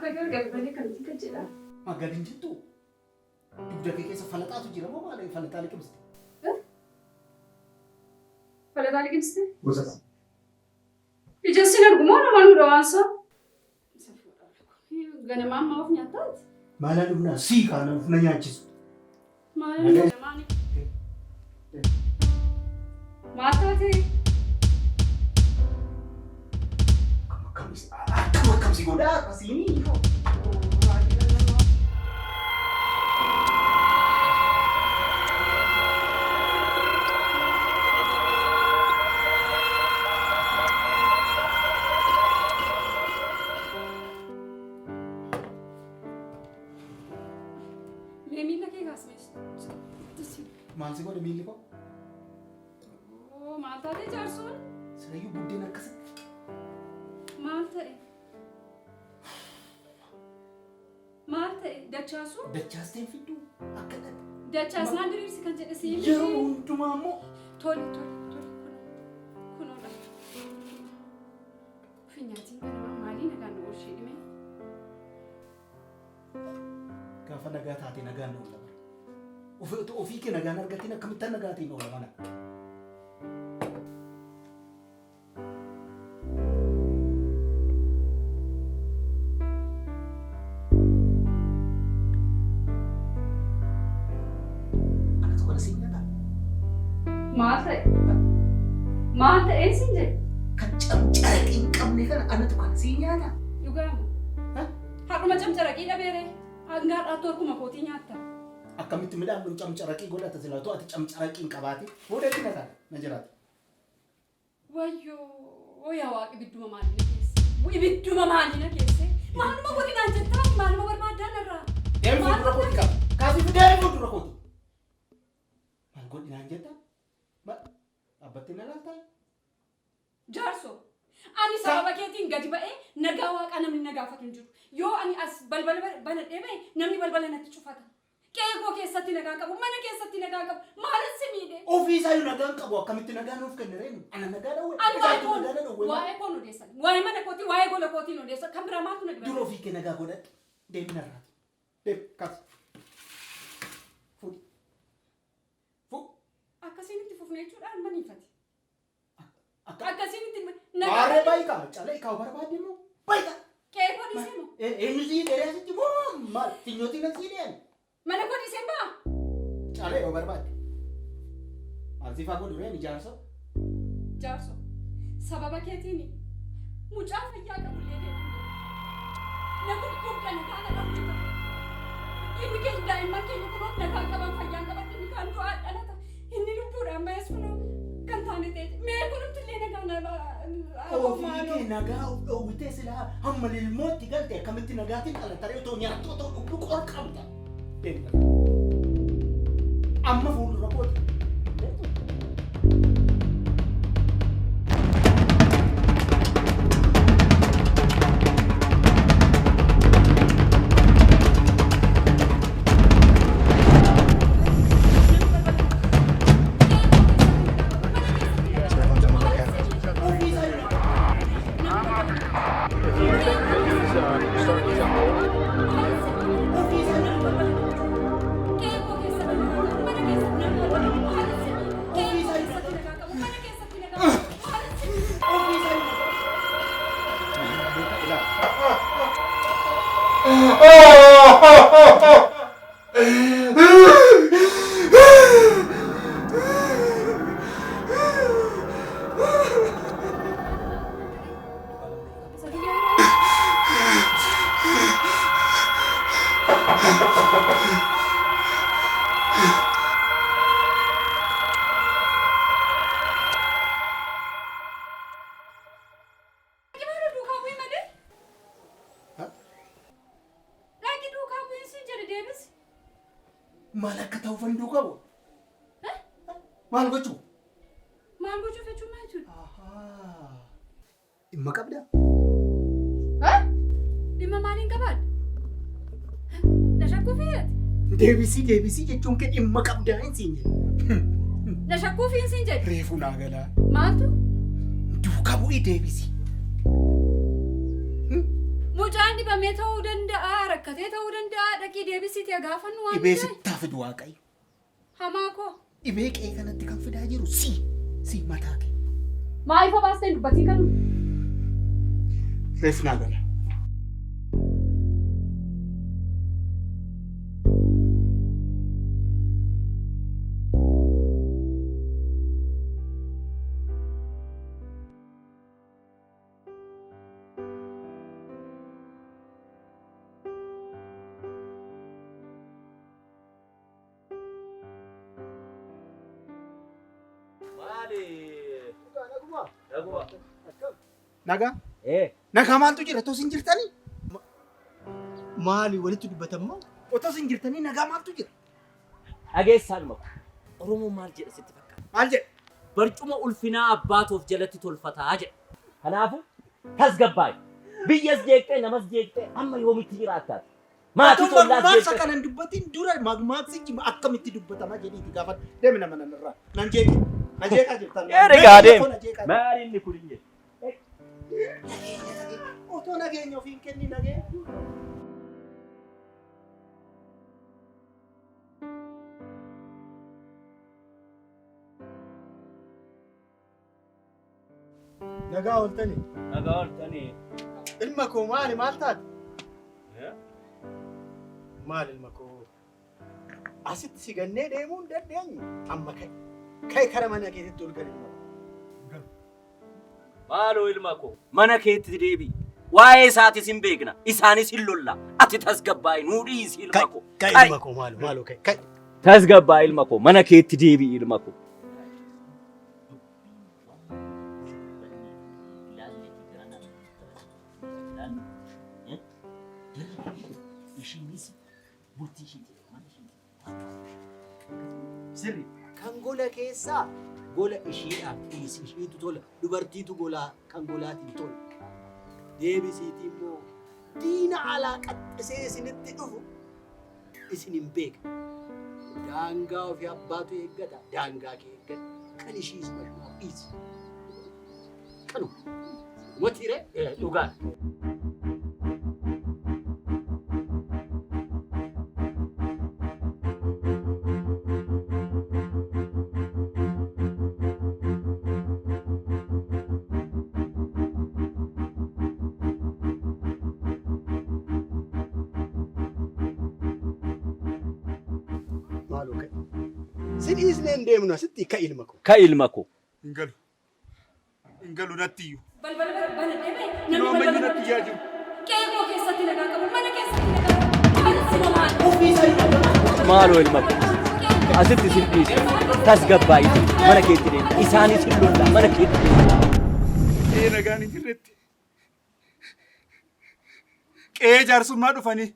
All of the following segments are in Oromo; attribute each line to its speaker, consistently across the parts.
Speaker 1: Akka gargaaranii kan itti jedha.
Speaker 2: Magaalin jettu dugda kee keessa falataatu jira moo maal falataa liqimste?
Speaker 1: Falataa liqimste?
Speaker 2: Gosa kam?
Speaker 1: Ijaarsi argumoo namaan dhawaansa. Ganama amma of nyaataati.
Speaker 2: Maala dhufnaa sii kaana dhufna nyaachisu.
Speaker 1: Maala namaani. Maataati.
Speaker 2: Akkamsi godhaa akkasiini. Maal si godhe miilli koo?
Speaker 1: Maal taatee jaarsuun?
Speaker 2: Sirayyuu buddeen akkasitti.
Speaker 1: Maal ta'e? Maal ta'e? Dachaasuu?
Speaker 2: Dachaasteen fidduu akka ta'e.
Speaker 1: Dachaasnaan diriirsi kan jedhe siin.
Speaker 2: Yeroo hundumaa immoo.
Speaker 1: Tole. Kunoodha. Finyaatiin ganamaa maalii nagaan na oolchee dhime?
Speaker 2: Gaafa nagaa taate nagaan na oola. Ofii kee nagaan argatiin akkamittaan nagaatiin oola mana. Ana tokko siin nyaata.
Speaker 1: Maal ta'ee siin jedhe?
Speaker 2: Kan camcaraqii hin qabne kana ana tokko siin nyaata.
Speaker 1: Dhugaamu. Haadhuma camcaraqii dhabeere. Hangaadhaa torkuma kootii nyaatta.
Speaker 2: Akkamitti midhaan kun camcaraqii godhata silaa ati camcaraqii hin qabaate fuudheetti na taate na jiraata.
Speaker 1: Wayyoo yaa waaqi ibidduma maalii na keesse? Ibidduma maalii na keesse? Maaluma godhinaan jettaa? Maaluma barbaaddaan irraa?
Speaker 2: Deemii fuuldura kooti qaba. Kaasii deemii fuuldura kooti. Maal godhinaan jettaa? Dhaabbattee na laaltaa?
Speaker 1: Jaarsoo, ani sababa keetiin gadi ba'ee nagaa waaqaa namni na gaafatu hin jiru. Yoo ani as balbala banadhee ba'e namni balbala natti cufata. Qe'ee keessatti nagaa qabu, mana keessatti nagaa qabu, maalan si miidhe?
Speaker 2: Ofii isaa yoo nagaan qabu akkamitti nagaa nuuf kennireenu? Ana nagaa dhawwe.
Speaker 1: Ani waa'ee koon odeessan, waa'ee mana kootii, waa'ee gola kootiin odeessan, kan biraa maaltu na dibata?
Speaker 2: Dura ofii kee nagaa godhadhu. Deemi narraati. Deemi kaas. Fuudhi.
Speaker 1: Akkasiin itti fufnee jechuudhaan maniifati. Akkasiin itti
Speaker 2: Baaree baay'ika. Calee ikaa'u barbaadde moo? Baay'ika.
Speaker 1: Qe'ee koo dhiisee moo?
Speaker 2: Eenyu sii dheeree asitti moo maal? Finyootiin asii deemu.
Speaker 1: Mana koo dhiisee baa?
Speaker 2: Calee yoo barbaadde. Maal siifaa godhu reen ijaarsa?
Speaker 1: Jaarsoo, sababa keetiin mucaa fayyaa qabullee deemu. Na gurgurdan kaana qabullee qabu. Inni keenya daa'imman keenya kunuun nagaa qaban fayyaan qaban inni kaan du'aa dhalata. Inni lubbuudhaan ba'es kunoo kan taane ta'e. Mee kunumti illee nagaa
Speaker 2: Ofii kee nagaa dhowwitee silaa hamma lilmootti galte akkamitti nagaatiin dhalattaree otoo nyaattu otoo dhugdu qor qabda. Amma fuuldura kooti. Maal akka ta'u fanduu qabu? Maal gochuu?
Speaker 1: Maal gochuu fechuu maal jechuudha?
Speaker 2: Dhimma qabdaa?
Speaker 1: Dhimma maaliin qabaadha? Na shakkuu fiyyate?
Speaker 2: Deebisii jechuun kee dhimma qabdaa hin siin jedhe.
Speaker 1: Na shakkuu fi hin siin jedhe?
Speaker 2: Reefuu naa galaa.
Speaker 1: Maaltu?
Speaker 2: Duukaa bu'ii deebisii.
Speaker 1: Mucaan dhibamee ta'uu danda'a, rakkatee ta'uu danda'a, dhaqii deebisitee gaafannu waan
Speaker 2: Dhibee sittaa fidu Waaqayyo.
Speaker 1: hamaa koo.
Speaker 2: Dhibee qe'ee kanatti kan fidaa jiru si mataa kee.
Speaker 1: Maa ifa baastee dubbatii kanu?
Speaker 2: Reef naa gala. Nagaa? Nagaa maaltu jira? Otoo isin jirtanii?
Speaker 3: Maali walitti dubbatamma?
Speaker 2: Otoo isin jirtanii nagaa maaltu jira?
Speaker 4: Dhageessaan maku. Oromoon maal jedha sitti fakkaata?
Speaker 2: Maal jedhe?
Speaker 4: Barcuma ulfinaa abbaatoof jalatti tolfataa jedha. Kanaafuu tasgabbaa'i. Biyyas jeeqxee namas jeeqxee amma yoomitti jiraattaa? Maatii tollaas
Speaker 2: Maaksa
Speaker 4: jeeqxee.
Speaker 2: kanan dubbatiin dura maagmaaksichi akkamitti dubbatama jedhiiti gaafadha. Deemi nama nanarraa. Nan jeeqe. Na jeeqaa jirtan.
Speaker 4: Eegaa deemu. Maali inni kun hin jedhu?
Speaker 2: Otoo nageenya ofiin kenni nageenya.
Speaker 3: Nagaa ooltani.
Speaker 4: Nagaa ooltanii.
Speaker 3: Ilma koo maali maal taate? Maal ilma koo? Asitti si gannee deemuu hin dandeenyu. Amma kai kara mana keetitti ol gadi.
Speaker 4: Maaloo ilma koo mana keetti deebi'i. Waa'ee isaatis hin beekna. Isaanis hin lolla. Ati tasgabbaa'i nuu dhiisi ilma koo.
Speaker 3: Kai ilma koo maaloo kai.
Speaker 4: Tasgabbaa'i ilma koo mana keetti deebi'i ilma koo.
Speaker 3: Sirri kan gola keessaa gola ishiidhaaf dhiisi ishiitu tola. Dubartiitu golaa kan golaatiin tola. Deebisiitii immoo diina alaa qaxxisee isinitti dhufu isin hin beekne. Daangaa ofii abbaatu eeggata. Daangaa kee eeggata. Kan ishiis bal'aa dhiisi. Kanuma. Watiire dhugaan. Sidhiisneen deemnu asitti ka ilma koo.
Speaker 4: Ka ilma koo.
Speaker 2: Hingalu nattiyyuu.
Speaker 1: Balbala deemee
Speaker 2: Yoo ammayyu natti yaa jiru.
Speaker 1: qe'ee koo keessatti nagaa qabu, mana keessatti nagaa qabu. Kan si mamaan.
Speaker 4: Maaloo ilma koo. Asitti sin dhiisi. Tasgabbaa'i mana keetti deemi. Isaanis hin lolla mana keetti deemi.
Speaker 2: Nagaan hin jirretti. Qe'ee jaarsummaa dhufanii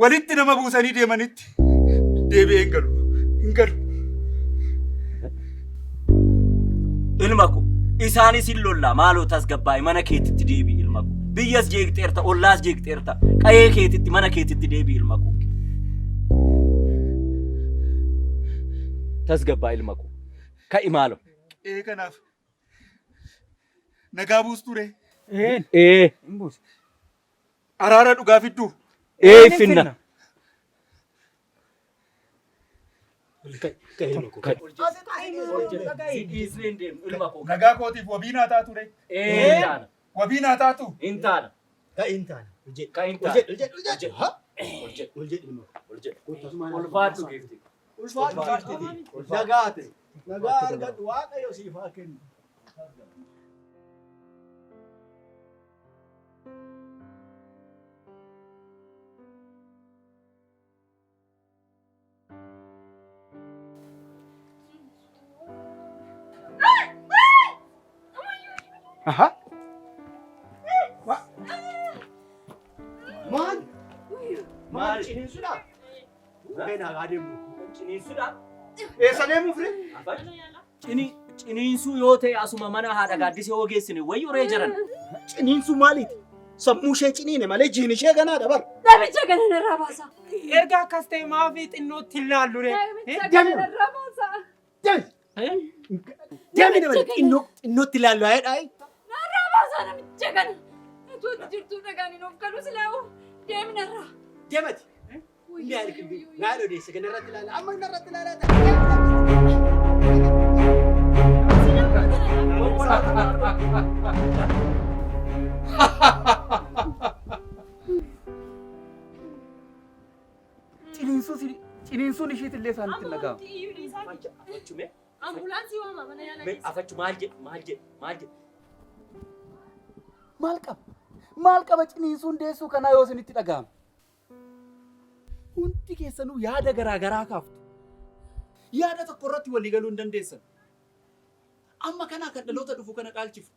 Speaker 2: walitti nama buusanii deemanitti deebi'ee hin galu.
Speaker 4: Ilma koo isaanis hin lolla maaloo tasgabbaa'i mana keetitti deebi'i ilma koo. Biyyas jeeqxeerta ollaas jeeqxeerta qe'ee keetitti mana keetitti deebi'i ilma koo. Tasgabbaa'i ilma koo. Ka'i maaloo.
Speaker 2: Qe'ee kanaaf nagaa buustuu ree. Araara dhugaa fidduu.
Speaker 4: Finna.
Speaker 2: Nagaa kootiif wabii naa taatu ree. Wabii naa taatu.
Speaker 4: Intaana.
Speaker 3: Ka intaana.
Speaker 4: Ka intaana. Ulfaadhu geefti.
Speaker 3: Nagaa ta'e. Nagaa argadhu Waaqayyo siif haa kennu.
Speaker 2: Aha.
Speaker 3: Maal ciniinsuudha? Beenaa adeemu.
Speaker 4: Ciniinsuudha.
Speaker 2: Eessa deemuuf ree?
Speaker 4: Ciniinsuu yoo ta'e asuma mana haadha gaaddisee ogeessine wayyu ree jiran.
Speaker 2: Ciniinsuu maaliiti? Sammuu ishee ciniine malee jiin ishee ganaa dabar.
Speaker 1: Namicha kana narraa baasa.
Speaker 5: Erga akkas ta'e maafii xinnootti hin laallu ree.
Speaker 1: Namicha kana narraa baasa.
Speaker 3: Deemi nama xinnootti ilaallu ayedhaa.
Speaker 1: Narraa baasa namicha kana. Hamtuutti jirtuu dhagaan hin of galu silaa'u deemnarra.
Speaker 3: Deemati. Inni arginu. Maal odeesse kan irratti ilaala. Amma inni irratti ilaalaa
Speaker 6: Ciniinsuun ishiitillee isaanitti hin dhaga'amu.
Speaker 4: Afachume.
Speaker 1: Ambulaansii waama mana yaalaa keessa.
Speaker 4: Afachu maal jedhe?
Speaker 6: Maal qaba ciniinsuun deessuu kanaa yoo isinitti dhaga'amu? Hundi keessanuu yaada garaa garaa kaaftu. Yaada tokko irratti walii galuu hin dandeessan. Amma kanaa kan dhaloota dhufu kana dhaalchifu.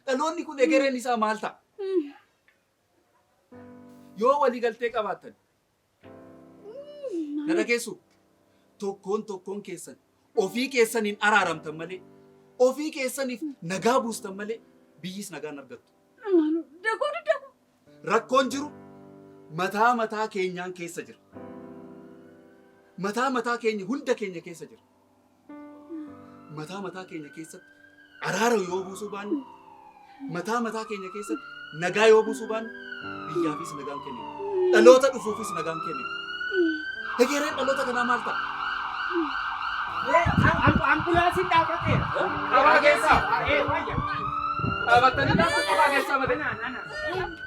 Speaker 6: Dhaloonni kun egereen isaa maal ta'a? Yoo walii galtee qabaattan. Na dhageessu tokkoon keessan ofii keessaniin araaramtan malee ofii keessaniif nagaa buustan malee biyyis nagaan argattu. Rakkoon jiru mataa keenyaan keessa jira. Mataa keenya hunda keenya keessa jira. Mataa keenya keessatti araara yoo buusuu baanne mataa keenya keessatti nagaa yoo buusuu baanne biyyaafis nagaan kennina. Dhaloota dhufuufis nagaan kennina. Egereen dhaloota kanaa maal ta'a?
Speaker 5: Ambulaansiin dhaabbateera. Qabaa keessaa. Dhaabattanii qabaa keessaa malee.